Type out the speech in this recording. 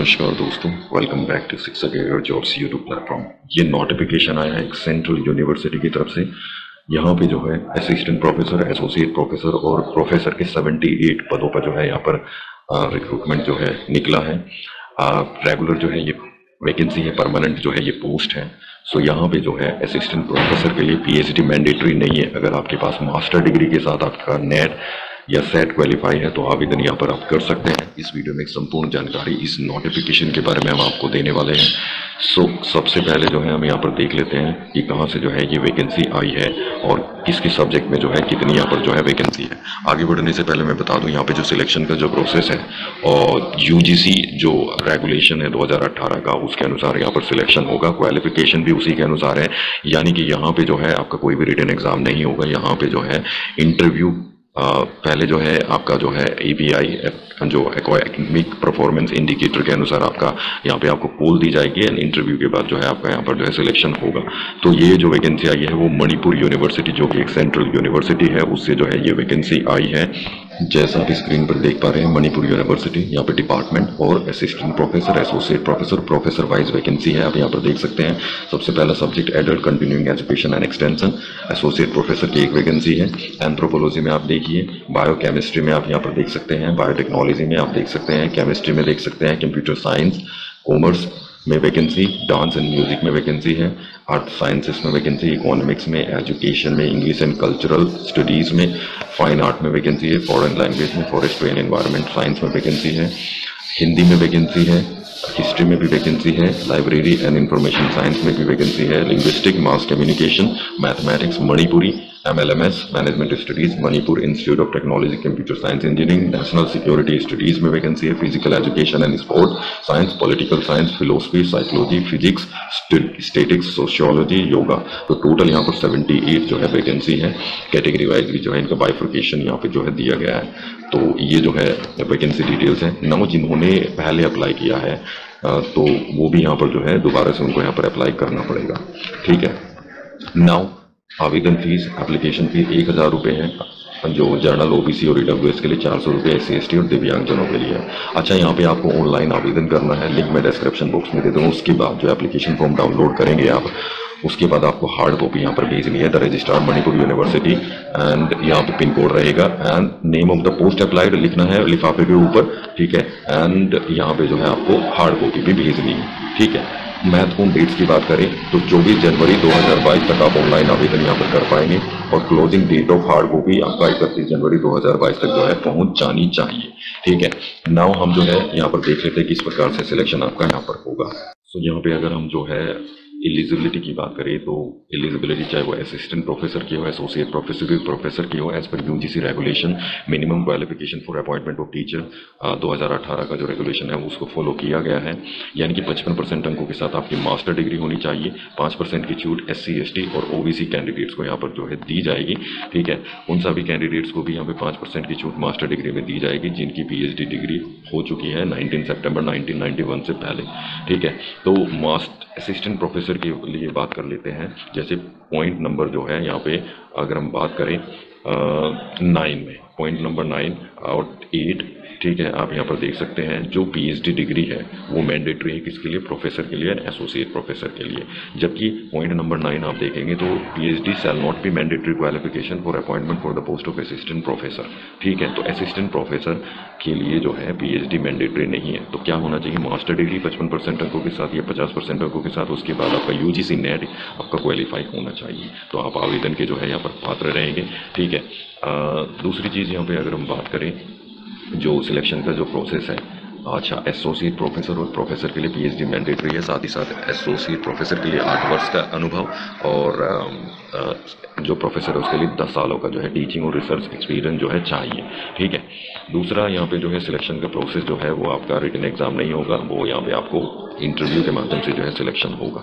नमस्कार दोस्तों, welcome back to शिक्षा कैरियर जॉब्स यूट्यूब प्लेटफॉर्म। ये नोटिफिकेशन आया है एक सेंट्रल यूनिवर्सिटी की तरफ से। यहाँ पे जो है असिस्टेंट प्रोफेसर, एसोसिएट प्रोफेसर और प्रोफेसर के 78 पदों पर जो है यहाँ पर रिक्रूटमेंट जो है निकला है। रेगुलर जो है ये वैकेंसी है, परमानेंट जो है ये पोस्ट है। सो यहाँ पे जो है असिस्टेंट प्रोफेसर के लिए पीएचडी मैंडेटरी नहीं है। अगर आपके पास मास्टर डिग्री के साथ आपका नेट या सेट क्वालिफाई है तो आवेदन यहाँ पर आप कर सकते हैं। इस वीडियो में एक संपूर्ण जानकारी इस नोटिफिकेशन के बारे में हम आपको देने वाले हैं। सबसे पहले जो है हम यहाँ पर देख लेते हैं कि कहाँ से जो है ये वैकेंसी आई है और किसके सब्जेक्ट में जो है कितनी यहाँ पर जो है वैकेंसी है। आगे बढ़ने से पहले मैं बता दूं यहाँ पे जो सिलेक्शन का जो प्रोसेस है और यूजीसी जो रेगुलेशन है 2018 का, उसके अनुसार यहाँ पर सिलेक्शन होगा। क्वालिफिकेशन भी उसी के अनुसार है, यानी कि यहाँ पे जो है आपका कोई भी रिटन एग्जाम नहीं होगा। यहाँ पे जो है इंटरव्यू पहले जो है आपका जो है API जो एकेडमिक परफॉर्मेंस इंडिकेटर के अनुसार आपका यहाँ पे आपको कॉल दी जाएगी एंड इंटरव्यू के बाद जो है आपका यहाँ पर जो है सिलेक्शन होगा। तो ये जो वैकेंसी आई है वो मणिपुर यूनिवर्सिटी जो कि एक सेंट्रल यूनिवर्सिटी है उससे जो है ये वैकेंसी आई है। जैसा आप स्क्रीन पर देख पा रहे हैं मणिपुर यूनिवर्सिटी, यहाँ पे डिपार्टमेंट और assistant professor, associate professor, professor wise vacancy है। आप यहाँ पर देख सकते हैं। सबसे पहला subject adult continuing education and extension, associate professor की एक वैकेंसी है। एंथ्रोपोलॉजी में आप देखिए, बायोकेमिस्ट्री में आप यहाँ पर देख सकते हैं, बायोटेक्नोलॉजी में आप देख सकते हैं, केमिस्ट्री में देख सकते हैं, कंप्यूटर साइंस, कॉमर्स में वैकेंसी, डांस एंड म्यूजिक में वैकेंसी है, आर्ट साइंसेस में वैकेंसी, इकोनॉमिक्स में, एजुकेशन में, इंग्लिश एंड कल्चरल स्टडीज में, फाइन आर्ट में वैकेंसी है, फॉरेन लैंग्वेज में, फॉरेस्ट्री एंड एनवायरनमेंट साइंस में वैकेंसी है, हिंदी में वैकेंसी है, हिस्ट्री में भी वैकेंसी है, लाइब्रेरी एंड इंफॉर्मेशन साइंस में भी वैकेंसी है, linguistic, mass communication, mathematics, Manipuri, MLMS management studies, Manipur institute of technology computer science engineering, national security studies में वैकेंसी है, physical education and sport science, political science, philosophy, psychology, physics, statics, sociology, yoga. तो total यहाँ पर 78 जो है vacancy है। Category wise भी जो है इनका बाइफर्केशन यहाँ पे जो है दिया गया है। तो ये जो है वैकेंसी डिटेल्स है। नाउ जिन्होंने पहले अप्लाई किया है तो वो भी यहाँ पर जो है दोबारा से उनको यहाँ पर अप्लाई करना पड़ेगा। ठीक है। नाउ आवेदन फीस, एप्लीकेशन फीस 1000 रुपये है जो जनरल, OBC और EWS के लिए, 400 रुपये SC ST और दिव्यांगजनों के लिए है। अच्छा, यहाँ पे आपको ऑनलाइन आवेदन करना है, लिंक मैं डिस्क्रिप्शन बॉक्स में दे दूँगा। उसके बाद जो एप्लीकेशन फॉर्म डाउनलोड करेंगे आप, उसके बाद आपको हार्ड कॉपी यहाँ पर भेजनी है। The registrar Manipur university and यहाँ पे पिन कोड रहेगा and name of the post applied लिखना है लिफाफे के ऊपर। ठीक है। एंड यहाँ पे जो है आपको हार्ड कॉपी भी भेजनी है। ठीक है। महत्वपूर्ण डेट्स की बात करें तो 24 जनवरी 2022 तक आप ऑनलाइन आवेदन यहाँ पर कर पाएंगे और closing date of hard copy आपका 31 जनवरी 2022 तक जो है पहुंच जानी चाहिए। ठीक है। नाउ हम जो है यहाँ पर देख लेते हैं किस प्रकार से सिलेक्शन आपका यहाँ पर होगा। तो यहाँ पे अगर हम जो है एलिजिबिलिटी की बात करें तो एलिजिबिलिटी चाहे वो असिस्टेंट प्रोफेसर की हो, एसोसिएट प्रोफेसर की हो, as per UGC regulation minimum qualification for appointment of teacher 2018 का जो रेगुलेशन है उसको फॉलो किया गया है। यानी कि 55% अंकों के साथ आपकी मास्टर डिग्री होनी चाहिए। 5% की छूट SC ST और OBC कैंडिडेट्स को यहाँ पर जो है दी जाएगी। ठीक है। उन सभी कैंडिडेट्स को भी यहाँ पे 5% की छूट मास्टर डिग्री में दी जाएगी जिनकी PhD डिग्री हो चुकी है 19 सितंबर 1991 से पहले। ठीक है। तो असिस्टेंट प्रोफेसर के लिए बात कर लेते हैं। जैसे पॉइंट नंबर जो है यहाँ पे अगर हम बात करें 9 में, पॉइंट नंबर 9 और 8, ठीक है, आप यहाँ पर देख सकते हैं जो PhD डिग्री है वो मैंडेटरी है किसके लिए, प्रोफेसर के लिए, एसोसिएट प्रोफेसर के लिए। जबकि पॉइंट नंबर 9 आप देखेंगे तो PhD shall not be mandatory qualification for appointment for the post of assistant professor. ठीक है। तो असिस्टेंट प्रोफेसर के लिए जो है PhD मैंडेटरी नहीं है। तो क्या होना चाहिए, मास्टर डिग्री 55% अंकों के साथ या 50% अंकों के साथ, उसके बाद आपका UGC नेट आपका क्वालिफाई होना चाहिए। तो आप आवेदन के जो है यहाँ पर पात्र रहेंगे। ठीक है। दूसरी चीज़ यहाँ पे अगर हम बात करें जो सिलेक्शन का जो प्रोसेस है, अच्छा, एसोसिएट प्रोफेसर और प्रोफेसर के लिए PhD मैंडेटरी है, साथ ही साथ एसोसिएट प्रोफेसर के लिए 8 वर्ष का अनुभव और जो प्रोफेसर है उसके लिए 10 सालों का जो है टीचिंग और रिसर्च एक्सपीरियंस जो है चाहिए। ठीक है। दूसरा यहाँ पे जो है सिलेक्शन का प्रोसेस जो है वो आपका रिटन एग्जाम नहीं होगा, वो यहाँ पे आपको इंटरव्यू के माध्यम से जो है सिलेक्शन होगा।